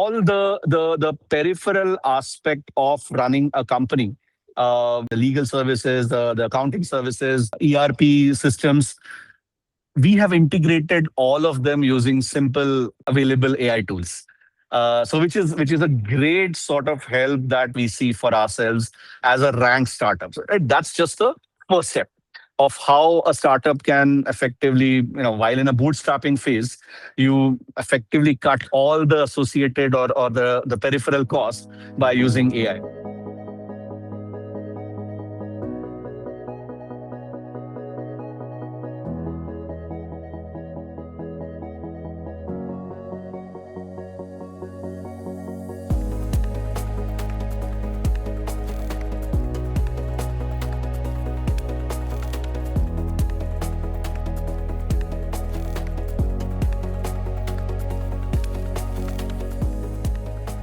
all the peripheral aspect of running a company, the legal services, the accounting services, ERP systems. We have integrated all of them using simple available AI tools. So which is a great sort of help that we see for ourselves as a ranked startup. So, right, that's just the first step of how a startup can effectively, while in a bootstrapping phase, you effectively cut all the associated or the peripheral costs by using AI.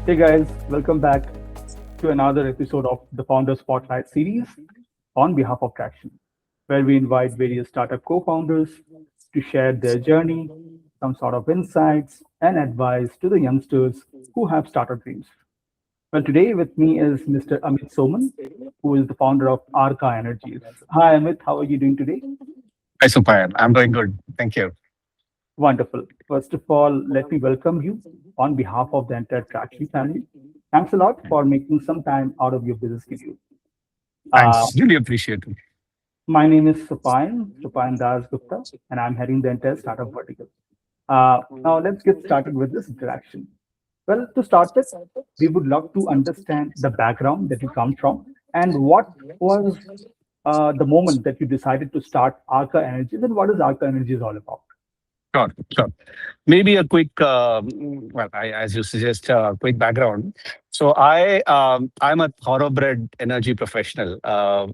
Hey guys, welcome back to another episode of the Founder Spotlight series on behalf of Tracxn, where we invite various startup co founders to share their journey, some sort of insights, and advice to the youngsters who have startup dreams. Well, today with me is Mr. Amit Soman, who is the founder of Arkah Energies. Hi, Amit, how are you doing today? Hi, Supayan. I'm doing good. Thank you. Wonderful. First of all, let me welcome you on behalf of the entire Tracxn family. Thanks a lot for making some time out of your busy schedule. Uh, Thanks. Really appreciate it. My name is Supayan Das Gupta, and I'm heading the entire startup vertical. Now, let's get started with this interaction. Well, to start with, we would love to understand the background that you come from and what was the moment that you decided to start Arca Energies and what is Arca Energies all about? Sure, sure. Maybe a quick, as you suggest, quick background. So I'm a thoroughbred energy professional.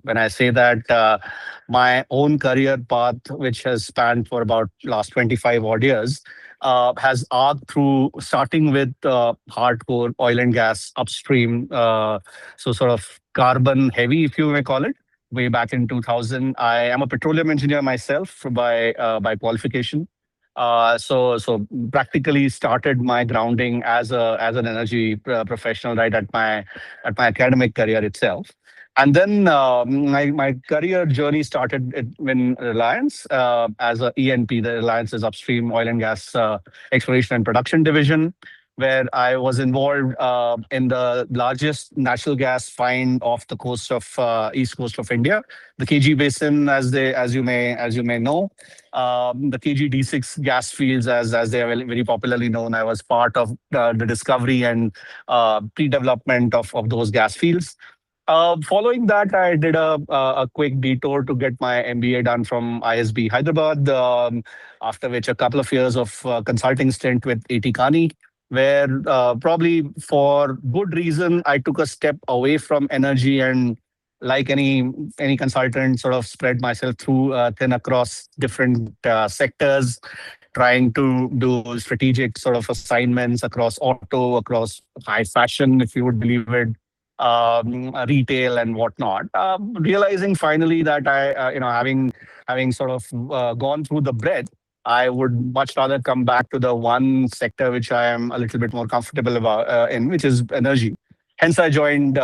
When I say that, my own career path, which has spanned for about last 25 odd years, has arced through starting with hardcore oil and gas upstream, so sort of carbon heavy, if you may call it. Way back in 2000, I am a petroleum engineer myself by qualification. So practically started my grounding as an energy professional right at my academic career itself. And then my career journey started when Reliance as a ENP. The Reliance is Upstream Oil and Gas Exploration and Production Division, where I was involved in the largest natural gas find off the coast of east coast of India, the KG Basin, as you may know, the KG D6 gas fields, as they are very popularly known. I was part of the discovery and pre-development of those gas fields. Following that, I did a quick detour to get my MBA done from ISB Hyderabad. After which, a couple of years of consulting stint with AT Kani, where probably for good reason I took a step away from energy and, like any consultant, sort of spread myself through thin across different sectors, trying to do strategic sort of assignments across auto, across high fashion, if you would believe it, retail and whatnot. Realizing finally that having sort of gone through the breadth, I would much rather come back to the one sector which I am a little bit more comfortable in, which is energy. Hence, I joined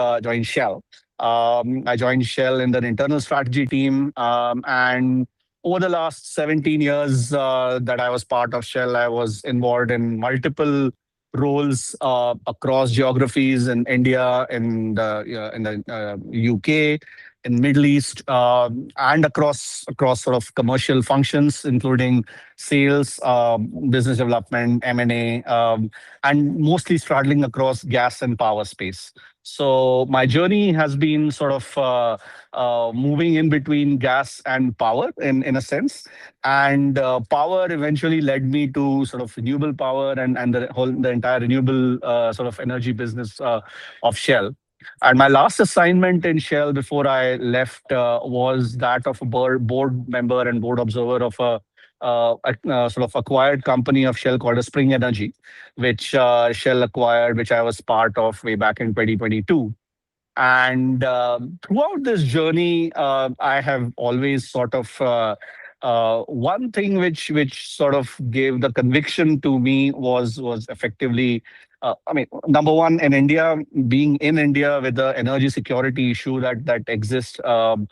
Shell. I joined Shell in the internal strategy team, and over the last 17 years that I was part of Shell, I was involved in multiple roles across geographies in India, in the UK, in Middle East, and across sort of commercial functions, including sales, business development, M&A, and mostly straddling across gas and power space. So my journey has been sort of moving in between gas and power in a sense. And power eventually led me to sort of renewable power and the entire renewable sort of energy business of Shell. And my last assignment in Shell before I left was that of a board member and board observer of a sort of acquired company of Shell called a Spring Energy, which Shell acquired, which I was part of way back in 2022. And throughout this journey, I have always sort of one thing which sort of gave the conviction to me was effectively I mean, number one, in India, being in India with the energy security issue that exists, and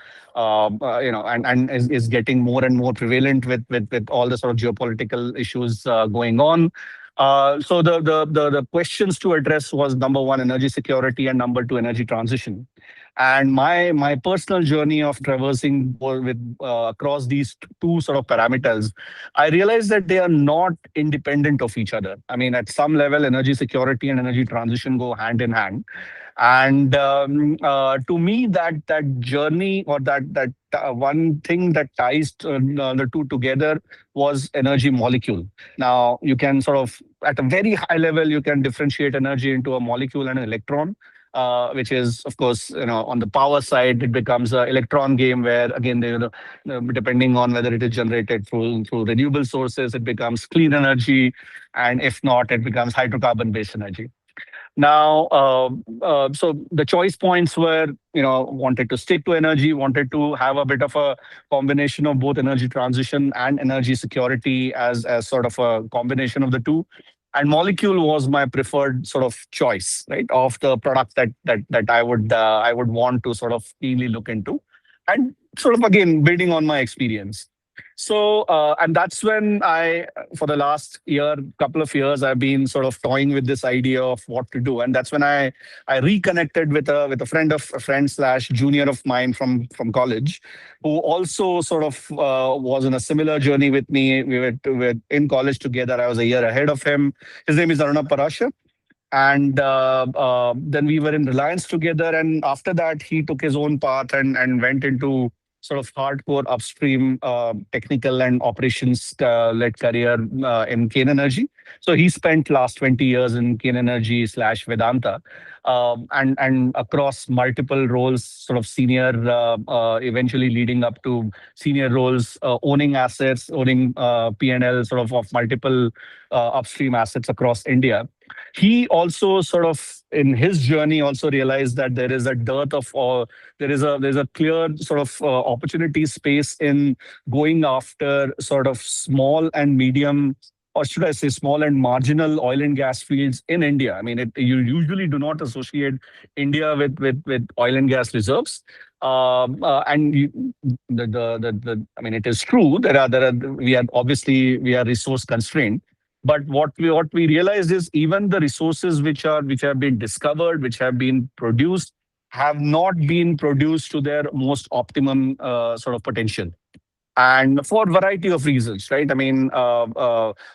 is getting more and more prevalent with all the sort of geopolitical issues going on. So the questions to address was number one, energy security, and number two, energy transition. And my personal journey of traversing with across these two sort of parameters, I realized that they are not independent of each other. I mean, at some level, energy security and energy transition go hand in hand. And to me, that journey, or that one thing that ties the two together was energy molecule. Now, you can sort of, at a very high level, you can differentiate energy into a molecule and an electron. Which is, of course, on the power side, it becomes an electron game where, again, depending on whether it is generated through renewable sources, it becomes clean energy, and if not, it becomes hydrocarbon-based energy. Now, so the choice points were, wanted to stick to energy, wanted to have a bit of a combination of both energy transition and energy security as sort of a combination of the two. And molecule was my preferred sort of choice, right, of the product that I would want to sort of keenly look into, and sort of again building on my experience. So, and that's when for the last couple of years, I've been sort of toying with this idea of what to do, and that's when I reconnected with a friend slash junior of mine from college, who also sort of was in a similar journey with me. We were in college together. I was a year ahead of him. His name is Arnab Parashar. And then we were in Reliance together. And after that, he took his own path and went into sort of hardcore upstream technical and operations led career in Kane Energy. So he spent last 20 years in Kane Energy slash Vedanta, and across multiple roles, sort of senior, eventually leading up to senior roles, owning assets, owning P&L sort of multiple upstream assets across India. He also sort of in his journey also realized that there is a dearth of, there's a clear sort of opportunity space in going after sort of small and medium, or should I say small and marginal oil and gas fields in India. I mean, you usually do not associate India with oil and gas reserves. And I mean, it is true. We are resource constrained. But what we realized is even the resources which have been discovered, which have been produced, have not been produced to their most optimum sort of potential, and for a variety of reasons, right? I mean,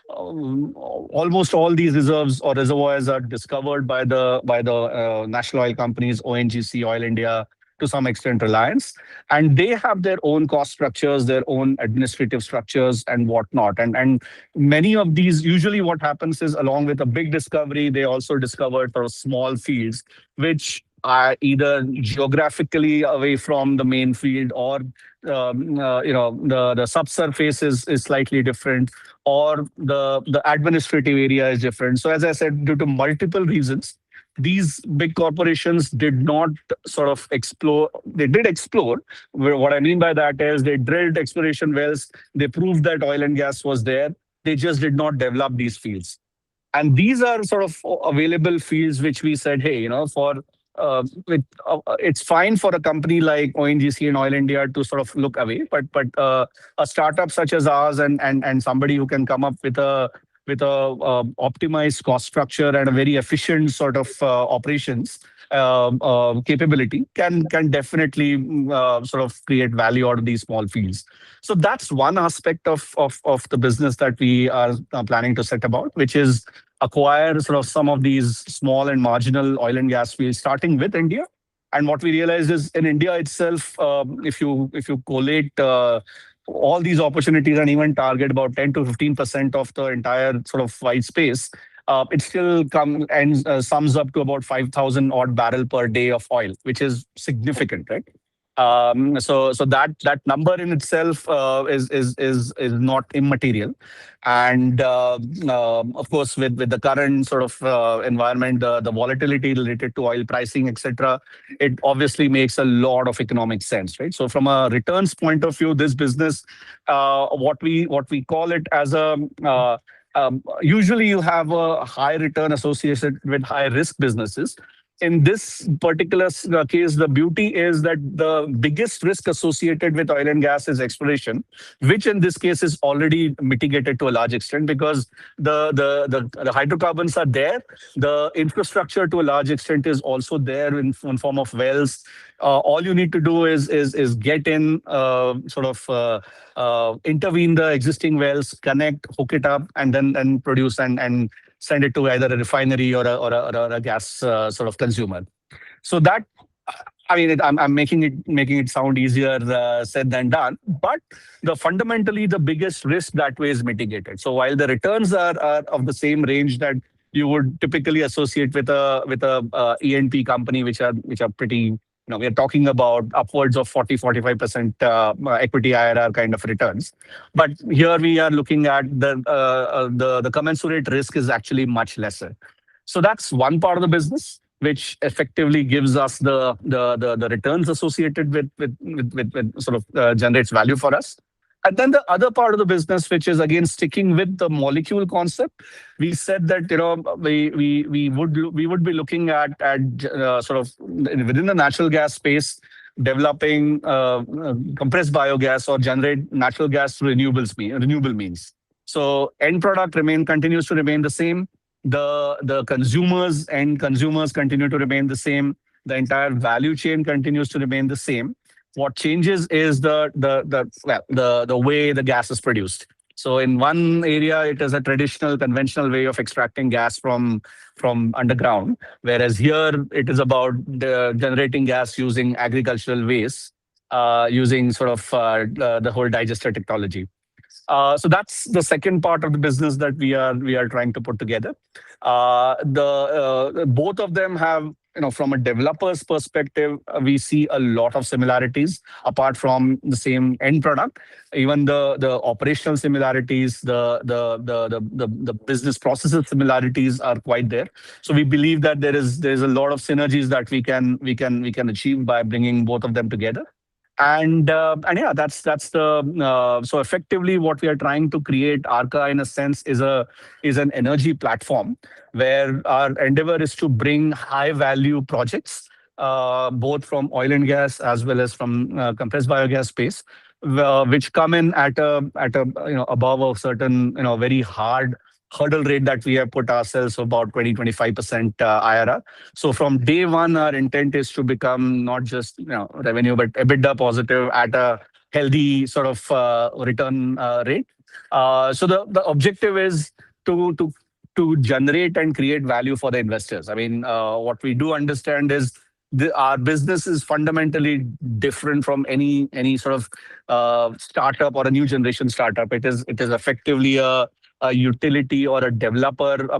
almost all these reserves or reservoirs are discovered by the national oil companies, ONGC, Oil India, to some extent Reliance, and they have their own cost structures, their own administrative structures, and whatnot. And many of these, usually, what happens is, along with a big discovery, they also discover sort of small fields, which are either geographically away from the main field, or the subsurface is slightly different, or the administrative area is different. So as I said, due to multiple reasons, these big corporations did not sort of explore. They did explore. What I mean by that is they drilled exploration wells. They proved that oil and gas was there. They just did not develop these fields. And these are sort of available fields which we said, hey, it's fine for a company like ONGC and Oil India to sort of look away, but a startup such as ours, and somebody who can come up with a optimized cost structure and a very efficient sort of operations capability can definitely sort of create value out of these small fields. So that's one aspect of the business that we are planning to set about, which is acquire sort of some of these small and marginal oil and gas fields, starting with India. And what we realized is, in India itself, if you collate all these opportunities and even target about 10 to 15% of the entire sort of white space, it still sums up to about 5,000 odd barrel per day of oil, which is significant, right? So that number in itself is not immaterial. And of course, with the current sort of environment, the volatility related to oil pricing, etc., it obviously makes a lot of economic sense, right? So from a returns point of view, this business, what we call it as a usually you have a high return associated with high risk businesses. In this particular case, the beauty is that the biggest risk associated with oil and gas is exploration, which in this case is already mitigated to a large extent because the hydrocarbons are there. The infrastructure to a large extent is also there in form of wells. All you need to do is get in, intervene the existing wells, connect, hook it up, and then produce and send it to either a refinery or a gas consumer. So that, I mean, I'm making it sound easier said than done, but fundamentally the biggest risk that way is mitigated. So while the returns are of the same range that you would typically associate with a E&P company, which are pretty, we are talking about upwards of 40-45% equity IRR kind of returns. But here we are looking at the commensurate risk is actually much lesser. So that's one part of the business which effectively gives us the returns associated with generates value for us. And then the other part of the business, which is again sticking with the molecule concept, we said that we would be looking at within the natural gas space, developing compressed biogas or generate natural gas through renewable means. So end product continues to remain the same. The consumers continue to remain the same. The entire value chain continues to remain the same. What changes is the way the gas is produced. So in one area, it is a traditional, conventional way of extracting gas from underground, whereas here it is about generating gas using agricultural waste, using the whole digester technology. So that's the second part of the business that we are trying to put together. Both of them have, from a developer's perspective, we see a lot of similarities apart from the same end product. Even the operational similarities, the business processes similarities are quite there. So we believe that there's a lot of synergies that we can achieve by bringing both of them together. And yeah, that's the so effectively what we are trying to create. Arkah, in a sense, is an energy platform where our endeavor is to bring high value projects, both from oil and gas as well as from compressed biogas space, which come in at a above a certain very hard hurdle rate that we have put ourselves, about 20-25% IRR. So from day one, our intent is to become not just revenue but EBITDA positive at a healthy return rate. So the objective is to generate and create value for the investors. I mean, what we do understand is our business is fundamentally different from any startup or a new generation startup. It is effectively a utility or a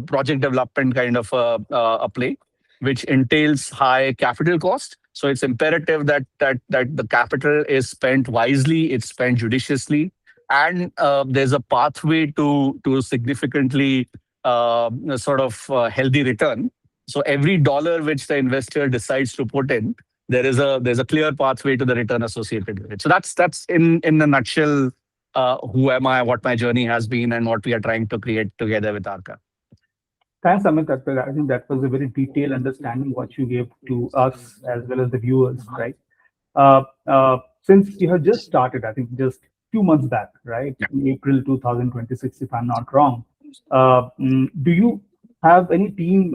project development kind of a play, which entails high capital cost. So it's imperative that the capital is spent wisely, it's spent judiciously, and there's a pathway to significantly healthy return. So every dollar which the investor decides to put in, there's a clear pathway to the return associated with it. So that's in a nutshell who am I, what my journey has been, and what we are trying to create together with Arkah. Thanks, Amit. I think that was a very detailed understanding what you gave to us as well as the viewers, right? Since you have just started, I think just few months back, right? Yeah. In April 2026, if I'm not wrong. Do you have any team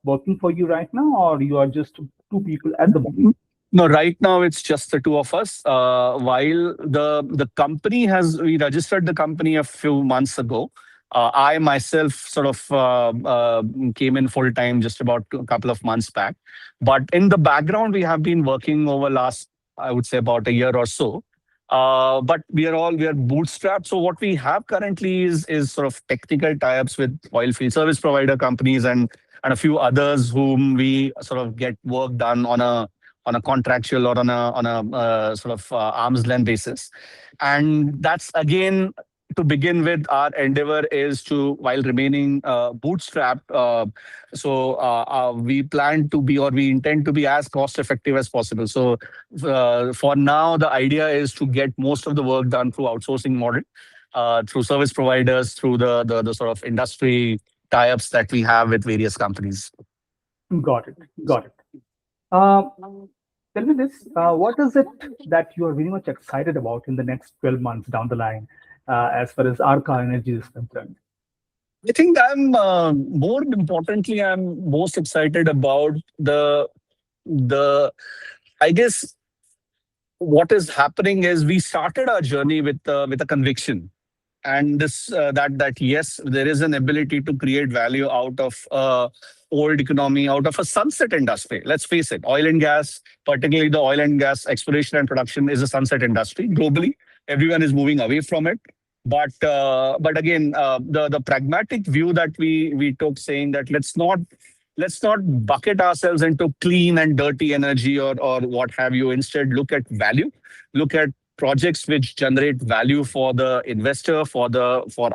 working for you right now, or you are just two people at the moment? No, right now it's just the two of us. While we registered the company a few months ago. I myself came in full time just about a couple of months back. But in the background, we have been working over last, I would say, about a year or so. But we are bootstrapped. So what we have currently is technical tie-ups with oil field service provider companies and a few others whom we get work done on a contractual or on a arm's length basis. And that's again, to begin with, our endeavor is to, while remaining bootstrapped, we plan to be, or we intend to be, as cost effective as possible. So for now, the idea is to get most of the work done through outsourcing model. through service providers, through the sort of industry tie-ups that we have with various companies. Got it. Got it. Uh, Tell me this: what is it that you are very much excited about in the next 12 months down the line, as far as Arca Energy is concerned? I think I'm more importantly, I'm most excited about the I guess what is happening is we started our journey with a conviction, and this that yes, there is an ability to create value out of old economy, out of a sunset industry. Let's face it, oil and gas, particularly the oil and gas exploration and production, is a sunset industry globally. Everyone is moving away from it. But again, the pragmatic view that we took, saying that let's not bucket ourselves into clean and dirty energy or what have you. Instead, look at value, look at projects which generate value for the investor, for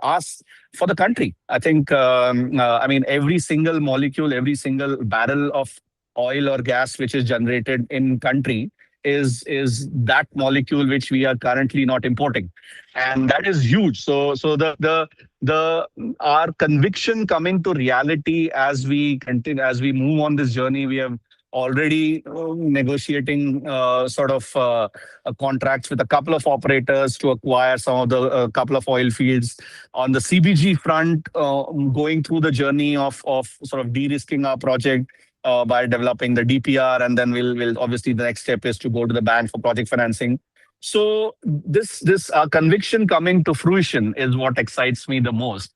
us, for the country. I think I mean every single molecule, every single barrel of oil or gas which is generated in country is that molecule which we are currently not importing, and that is huge. So the our conviction coming to reality as we continue, as we move on this journey. We have already negotiating contracts with a couple of operators to acquire some of the couple of oil fields. On the CBG front, going through the journey of sort of de-risking our project by developing the DPR, and then we'll obviously the next step is to go to the bank for project financing. So this conviction coming to fruition is what excites me the most.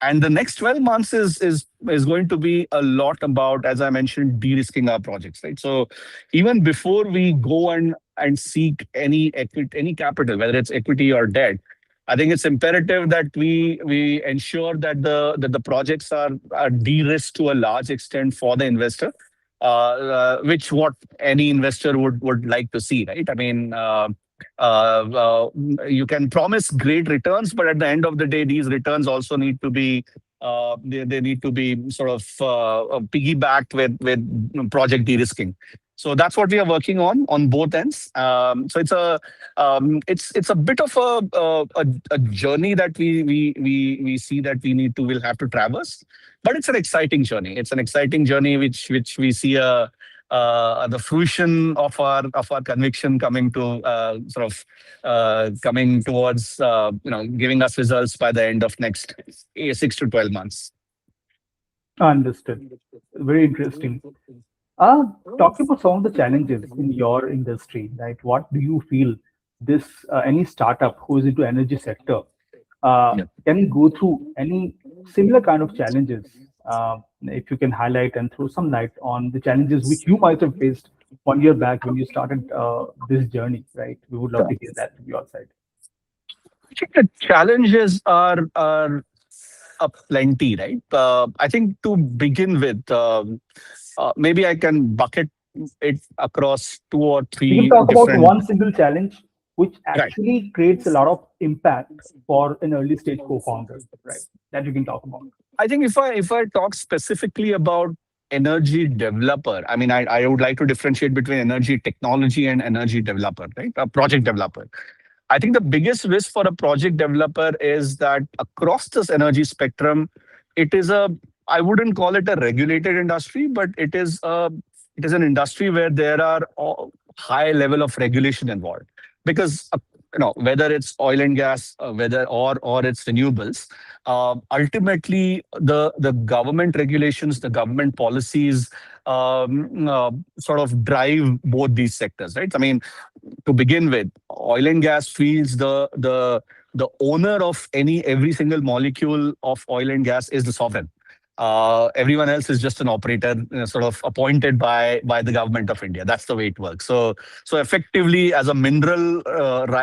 And the next 12 months is going to be a lot about, as I mentioned, de-risking our projects, right? So even before we go and seek any equity, any capital, whether it's equity or debt, I think it's imperative that we ensure that the projects are de-risked to a large extent for the investor, which what any investor would like to see, right? I mean, you can promise great returns, but at the end of the day, these returns also need to be they need to be sort of piggybacked with project de-risking. So that's what we are working on both ends. So it's a bit of a journey that we see that we'll have to traverse, but it's an exciting journey. It's an exciting journey which we see the fruition of our conviction coming to coming towards giving us results by the end of next 6 to 12 months. Understood. Very interesting. Talking about some of the challenges in your industry, right? What do you feel this any startup who is into energy sector can go through any similar kind of challenges? If you can highlight and throw some light on the challenges which you might have faced 1 year back when you started this journey, right? We would love to hear that from your side. I think the challenges are plenty, right? I think to begin with, maybe I can bucket it across two or We can three talk about different. one single challenge which Right. actually creates a lot of impact for an early stage co-founder, right? That you can talk about. I think if I talk specifically about energy developer, I mean, I would like to differentiate between energy technology and energy developer, right? A project developer. I think the biggest risk for a project developer is that across this energy spectrum, it is I wouldn't call it a regulated industry, but it is an industry where there are high level of regulation involved. Because whether it's oil and gas, whether or it's renewables, ultimately the government regulations, the government policies sort of drive both these sectors, right? I mean, to begin with, oil and gas fields, the owner of every single molecule of oil and gas is the sovereign. Everyone else is just an operator, sort of appointed by the government of India. That's the way it works. So effectively, as a mineral,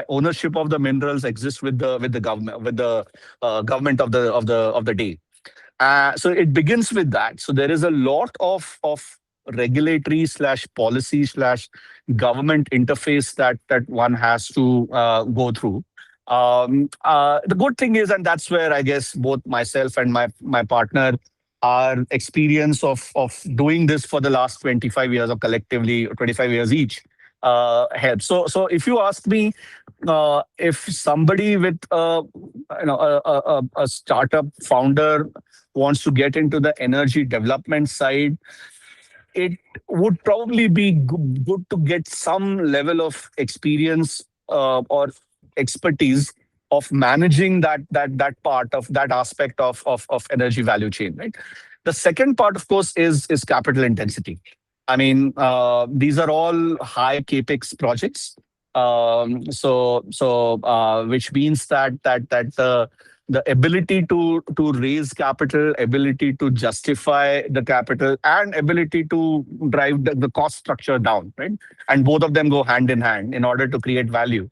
ownership of the minerals exists with the government, with the government of the day. So it begins with that. So there is a lot of regulatory slash policy slash government interface that one has to go through. The good thing is, and that's where I guess both myself and my partner, our experience of doing this for the last 25 years, or collectively 25 years each, help. So if you ask me, if somebody with a startup founder wants to get into the energy development side, it would probably be good to get some level of experience or expertise of managing that part of that aspect of energy value chain, right? The second part, of course, is capital intensity. I mean, these are all high capex projects. Which means that the ability to raise capital, ability to justify the capital, and ability to drive the cost structure down, right? And both of them go hand in hand in order to create value.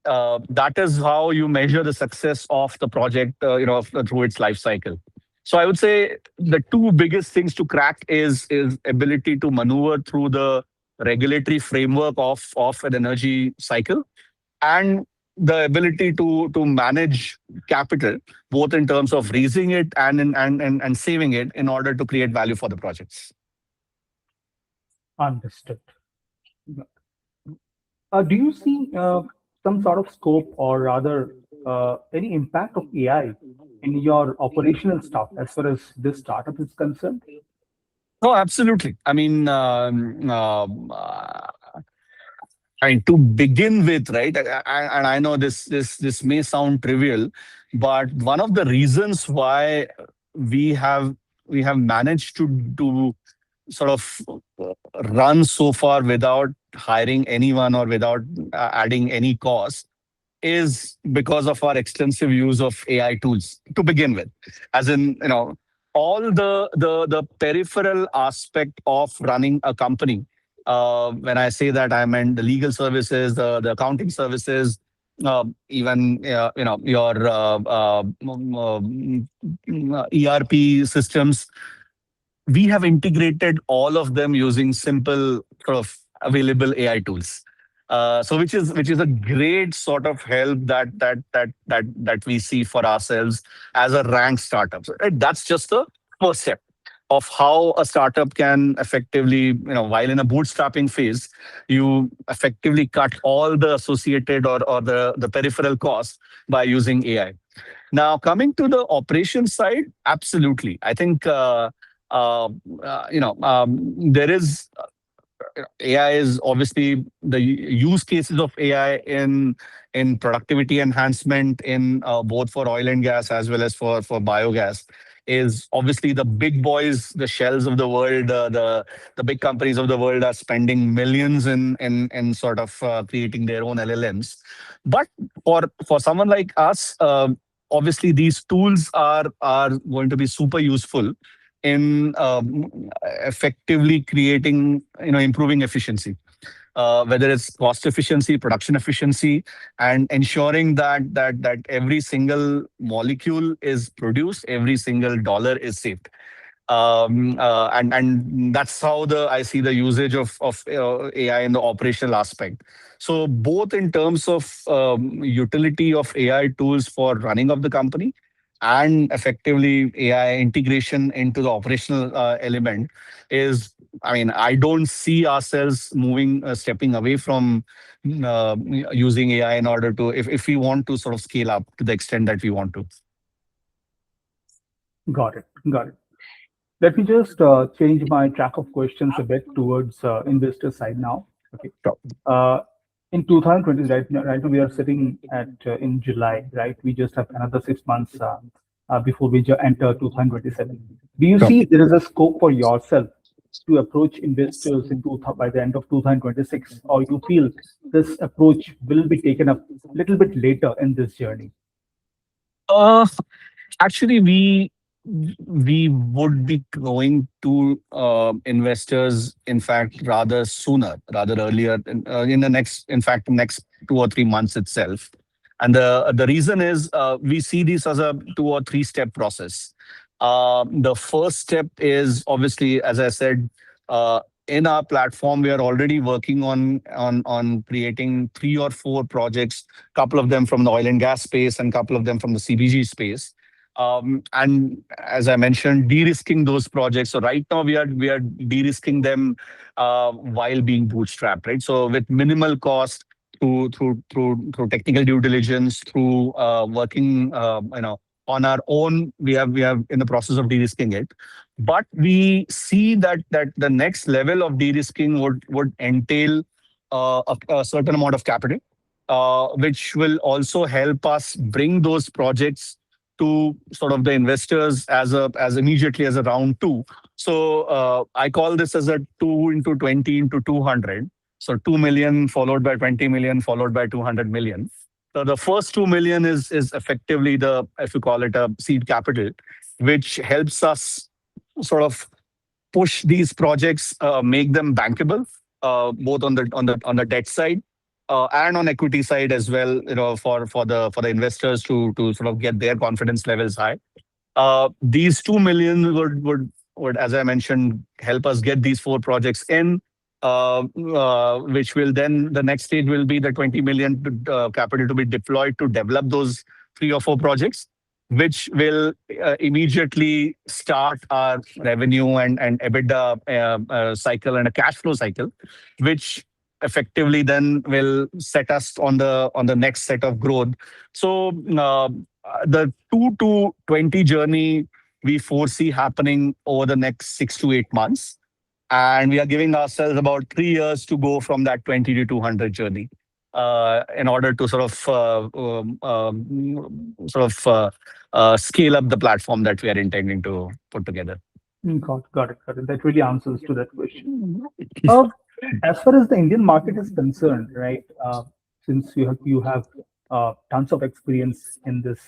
That is how you measure the success of the project, through its life cycle. So I would say the two biggest things to crack is ability to maneuver through the regulatory framework of an energy cycle, and the ability to manage capital, both in terms of raising it and saving it in order to create value for the projects. Understood. Do you see some sort of scope, or rather, any impact of AI in your operational stuff as far as this startup is concerned? Oh, absolutely. I mean, to begin with, right? And I know this may sound trivial, but one of the reasons why we have we have managed to sort of run so far without hiring anyone or without adding any cost is because of our extensive use of AI tools to begin with. As in, all the peripheral aspect of running a company. When I say that, I meant the legal services, the accounting services, even your ERP systems. We have integrated all of them using simple sort of available AI tools. So which is a great sort of help that we see for ourselves as a rank startup. So, right, that's just the first step of how a startup can effectively, while in a bootstrapping phase, you effectively cut all the associated or the peripheral costs by using AI. Now, coming to the operation side, absolutely. I think there is AI is obviously the use cases of AI in productivity enhancement in both for oil and gas as well as for biogas is obviously the big boys, the shells of the world, the big companies of the world are spending millions in sort of creating their own LLMs. But for someone like us, obviously these tools are going to be super useful in effectively creating, improving efficiency, whether it's cost efficiency, production efficiency, and ensuring that every single molecule is produced, every single dollar is saved. And that's how I see the usage of AI in the operational aspect. So both in terms of utility of AI tools for running of the company, and effectively AI integration into the operational element is, I mean, I don't see ourselves stepping away from using AI in order to, if we want to sort of scale up to the extent that we want to. Got it. Got it. Let me just change my track of questions a bit towards investor side now. Okay. Sure. In 2020, right now we are sitting at in July, right? We just have another 6 months before we enter 2027. Do you Sure. see there is a scope for yourself to approach investors by the end of 2026, or you feel this approach will be taken up a little bit later in this journey? Uh, Actually, we would be going to investors, in fact, rather sooner, rather earlier, in the next, in fact, next 2 or 3 months itself. And the reason is we see this as a 2 or 3 step process. The first step is obviously, as I said, in our platform, we are already working on creating 3 or 4 projects, couple of them from the oil and gas space and couple of them from the CBG space. And as I mentioned, de-risking those projects. So right now we are de-risking them while being bootstrapped, right? So with minimal cost, through technical due diligence, through working on our own, we have in the process of de-risking it. But we see that the next level of de-risking would entail a certain amount of capital, which will also help us bring those projects to sort of the investors as immediately as a round two. So I call this as a 2 into 20 into 200. So 2 million followed by 20 million followed by 200 million. So the first 2 million is effectively the, if you call it, a seed capital, which helps us sort of push these projects, make them bankable, both on the debt side and on equity side as well. For the investors to sort of get their confidence levels high. These 2 million would, as I mentioned, help us get these four projects in. Which will then the next stage will be the 20 million capital to be deployed to develop those three or four projects, which will immediately start our revenue and EBITDA cycle and a cash flow cycle, which effectively then will set us on the next set of growth. So the 2 to 20 journey we foresee happening over the next 6 to 8 months, and we are giving ourselves about 3 years to go from that 20 to 200 journey, in order to scale up the platform that we are intending to put together. Got it. That really answers to that question. Uh, as far as the Indian market is concerned, right? Since you have tons of experience in this,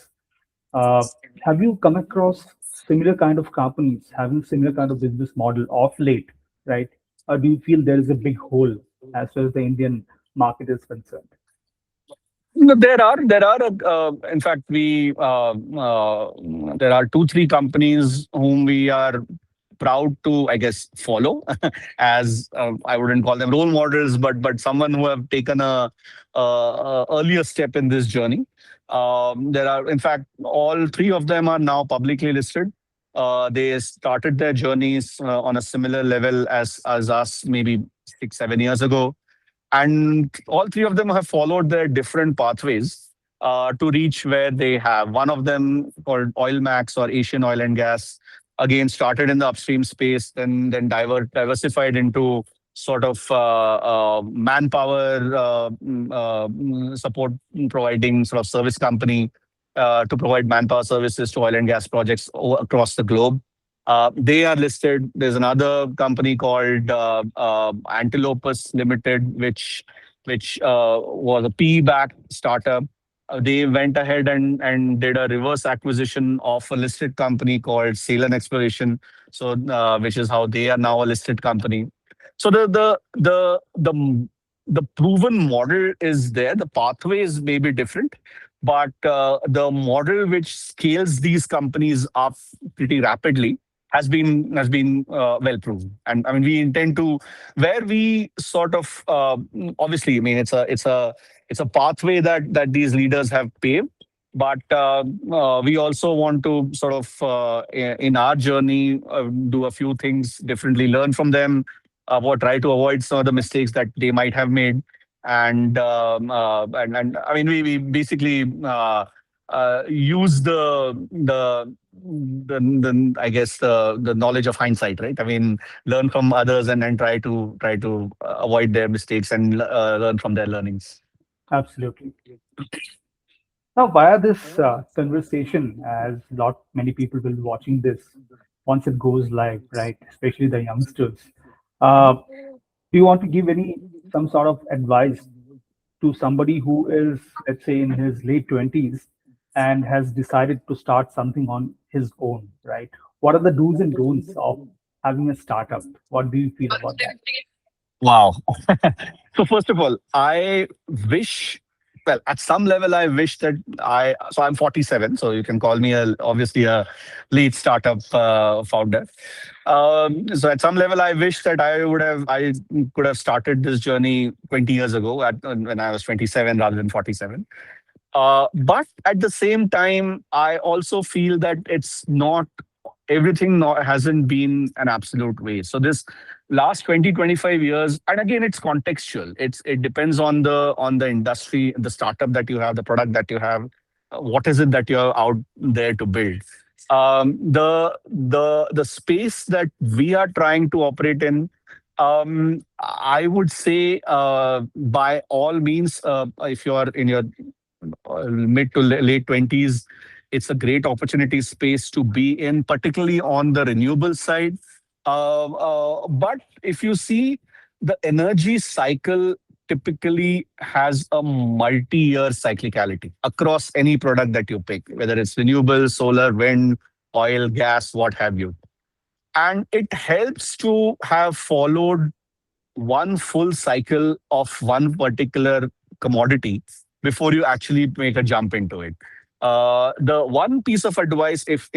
uh, have you come across similar kind of companies having similar kind of business model of late, right? Or do you feel there is a big hole as far as the Indian market is concerned? No, there are. In fact, there are two, three companies whom we are proud to, I guess, follow as I wouldn't call them role models, but someone who have taken a earlier step in this journey. There are, in fact, all three of them are now publicly listed. They started their journeys on a similar level as us, maybe 6, 7 years ago, and all three of them have followed their different pathways to reach where they have. One of them, called Oil Max or Asian Oil and Gas, again started in the upstream space, then diversified into sort of manpower support, providing sort of service company to provide manpower services to oil and gas projects across the globe. They are listed. There's another company called Antilopus Limited, which was a PE-backed startup. They went ahead and did a reverse acquisition of a listed company called Ceylon Exploration. So, which is how they are now a listed company. So the proven model is there. The pathways may be different, but the model which scales these companies up pretty rapidly has been well proven. And I mean, we intend to, where we sort of obviously, I mean, it's a pathway that these leaders have paved. But we also want to sort of in our journey do a few things differently, learn from them, or try to avoid some of the mistakes that they might have made. And I mean, we basically use the I guess the knowledge of hindsight, right? I mean, learn from others and try to avoid their mistakes and learn from their learnings. Absolutely. Now, via this conversation, as lot many people will be watching this once it goes live, right? Especially the youngsters. Do you want to give any some sort of advice to somebody who is, let's say, in his late 20s and has decided to start something on his own, right? What are the do's and don'ts of having a startup? What do you feel about that? Wow. So first of all, I wish, well, at some level, I wish that so I'm 47, so you can call me obviously a lead startup founder. So at some level, I wish that I could have started this journey 20 years ago when I was 27 rather than 47. But at the same time, I also feel that it's not everything hasn't been an absolute way. So this last 20-25 years, and again, it's contextual. It depends on the industry, the startup that you have, the product that you have, what is it that you're out there to build. The space that we are trying to operate in, I would say, by all means, if you are in your mid to late 20s, it's a great opportunity space to be in, particularly on the renewable side. But if you see, the energy cycle typically has a multi-year cyclicality across any product that you pick, whether it's renewable, solar, wind, oil, gas, what have you. And it helps to have followed one full cycle of one particular commodity before you actually make a jump into it. The one piece of advice, if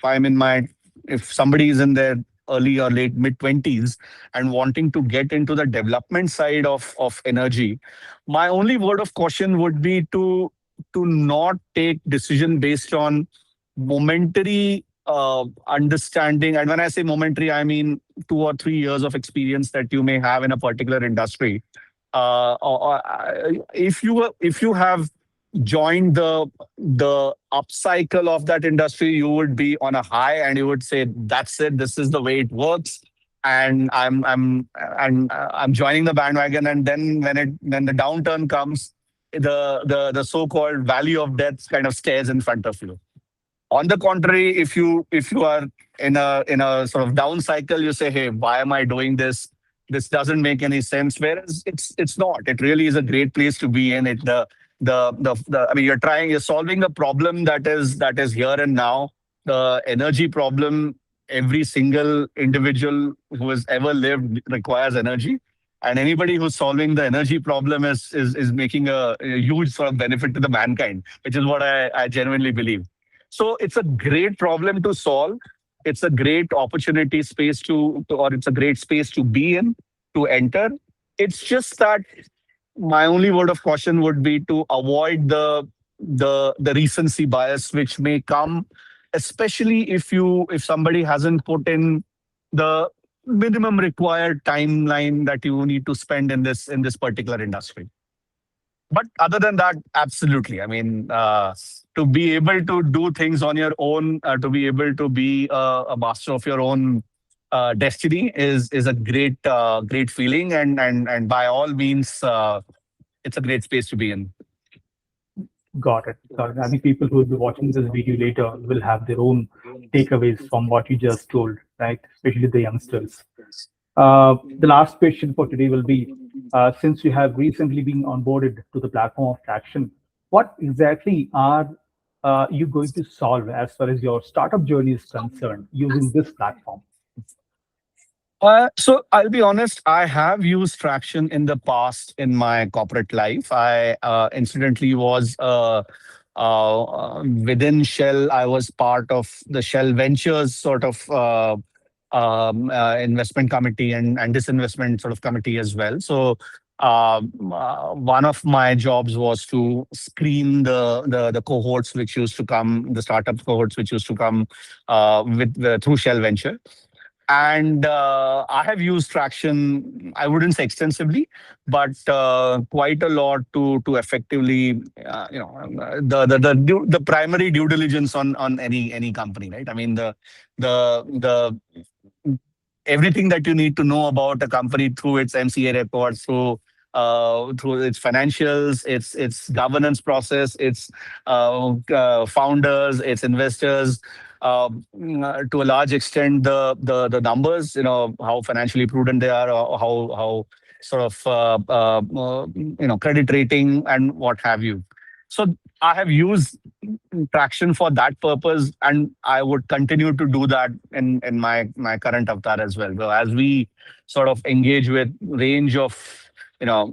I'm in my, if somebody is in their early or late mid 20s and wanting to get into the development side of energy, my only word of caution would be to not take decision based on momentary understanding. And when I say momentary, I mean 2 or 3 years of experience that you may have in a particular industry. If you have joined the upcycle of that industry, you would be on a high and you would say, "That's it. This is the way it works." And I'm joining the bandwagon. And then when the downturn comes, the so-called valley of death kind of stares in front of you. On the contrary, if you are in a sort of down cycle, you say, "Hey, why am I doing this? This doesn't make any sense." Whereas it's not. It really is a great place to be in. I mean, you're solving a problem that is here and now. The energy problem, every single individual who has ever lived requires energy. And anybody who's solving the energy problem is making a huge sort of benefit to the mankind, which is what I genuinely believe. So it's a great problem to solve. It's a great opportunity space or it's a great space to be in, to enter. It's just that my only word of caution would be to avoid the recency bias, which may come, especially if somebody hasn't put in the minimum required timeline that you need to spend in this particular industry. But other than that, absolutely. I mean, to be able to do things on your own, to be able to be a master of your own destiny is a great feeling, and by all means, it's a great space to be in. Got it. Got it. I think people who will be watching this video later will have their own takeaways from what you just told, right? Especially the youngsters. The last question for today will be, since you have recently been onboarded to the platform of Tracxn, what exactly are you going to solve as far as your startup journey is concerned using this platform? So I'll be honest, I have used Tracxn in the past in my corporate life. I incidentally was within Shell. I was part of the Shell Ventures sort of investment committee and disinvestment sort of committee as well. So one of my jobs was to screen the cohorts which used to come, the startup cohorts which used to come through Shell Venture. And I have used Tracxn, I wouldn't say extensively, but quite a lot to effectively, the primary due diligence on any company, right? I mean, the everything that you need to know about a company through its MCA reports, through its financials, its governance process, its founders, its investors, to a large extent, the numbers, how financially prudent they are, or how sort of credit rating and what have you. So I have used Tracxn for that purpose, and I would continue to do that in my current avatar as well. So as we sort of engage with range of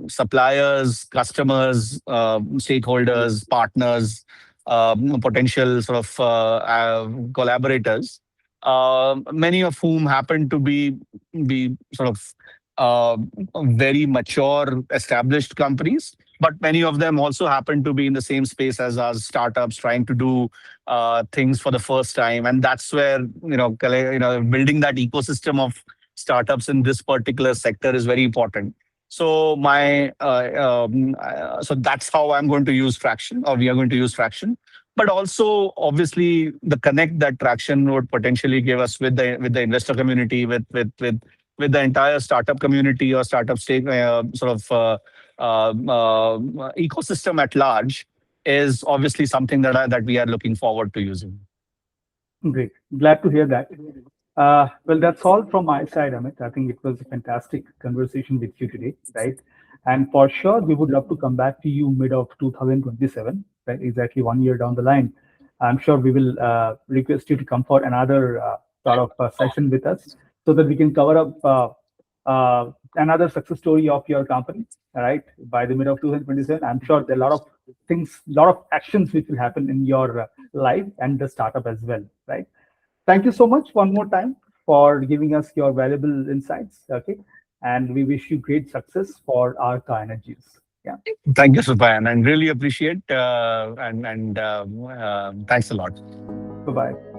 suppliers, customers, stakeholders, partners, potential sort of collaborators, many of whom happen to be sort of very mature, established companies. but many of them also happen to be in the same space as us, startups trying to do things for the first time, and that's where building that ecosystem of startups in this particular sector is very important. So that's how I'm going to use Tracxn, or we are going to use Tracxn. But also, obviously, the connect that Tracxn would potentially give us with the investor community, with the entire startup community or startup stake ecosystem at large, is obviously something that we are looking forward to using. Great. Glad to hear that. Well, that's all from my side, Amit. I think it was a fantastic conversation with you today, right? And for sure, we would love to come back to you mid of 2027, right? Exactly 1 year down the line. I'm sure we will request you to come for another session with us so that we can cover up another success story of your company, all right? By the mid of 2027, I'm sure there are a lot of things, a lot of actions which will happen in your life and the startup as well, right? Thank you so much one more time for giving us your valuable insights. Okay. And we wish you great success for Arkah Energies. Yeah. Thank you, Supayan, and really appreciate and thanks a lot. Bye bye.